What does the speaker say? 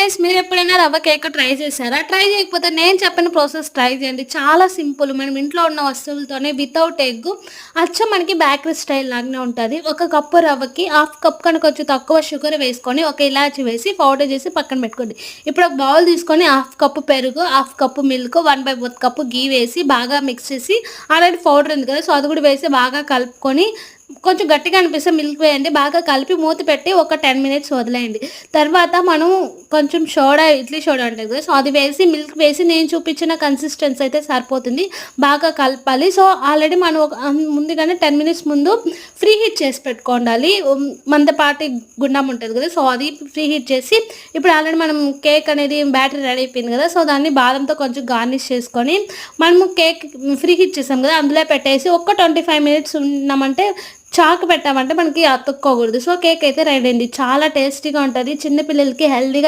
Guys మీరెప్పుడైనా రవ్వ cake try చేశారా? ట్రై చేయకపోతే నేను చెప్పిన ప్రాసెస్ ట్రై చేయండి. చాలా సింపుల్. మనం ఇంట్లో ఉన్న వస్తువులతోనే వితౌట్ ఎగ్ అచ్చం మనకి బేకరీ స్టైల్ లాగానే ఉంటది. ఒక కప్పు రవ్వకి హాఫ్ కప్ కన్నా కొంచెం తక్కువ షుగర్ వేసుకొని, ఒక ఇలాచి వేసి పౌడర్ చేసి పక్కన పెట్టుకోండి. ఇప్పుడు ఒక బౌల్ తీసుకొని హాఫ్ కప్పు పెరుగు, హాఫ్ కప్పు మిల్క్, 1/4 కప్పు ఘీ వేసి బాగా మిక్స్ చేసి ఆల్రెడీ పౌడర్ ఉంది కదా! సో, అది కూడా వేసి బాగా కలుపుకొని కొంచెం గట్టిగా అనిపిస్తే మిల్క్ వేయండి. బాగా కలిపి మూత పెట్టి ఒక 10 మినిట్స్ వదిలేయండి. తర్వాత మనం కొంచెం సోడా, ఇడ్లీ సోడా ఉంటది కదా! సో, అది వేసి మిల్క్ వేసి నేను చూపించిన కన్సిస్టెన్సీ అయితే సరిపోతుంది. బాగా కలపాలి. సో, ఆల్రెడీ మనం ఒక ముందుగానే 10 మినిట్స్ ముందు ఫ్రీ హీట్ చేసి పెట్టుకోండాలి. మందపాటి గుండం ఉంటది కదా! సో, అది ఫ్రీ హీట్ చేసి ఇప్పుడు ఆల్రెడీ మనం కేక్ అనేది బ్యాటర్ రెడీ అయిపోయింది కదా! సో, దాన్ని బాదంతో కొంచెం గార్నిష్ చేసుకొని మనము కేక్ ఫ్రీ హీట్ చేసాం కదా! అందులో పెట్టేసి ఒక 25 మినిట్స్ ఉన్నామంటే చాకు పెట్టామంటే మనకి అతుక్కోకూడదు. సో, కేక్ అయితే రెడీ అయింది. చాలా టేస్టీగా ఉంటది. చిన్న పిల్లలకి హెల్తీగా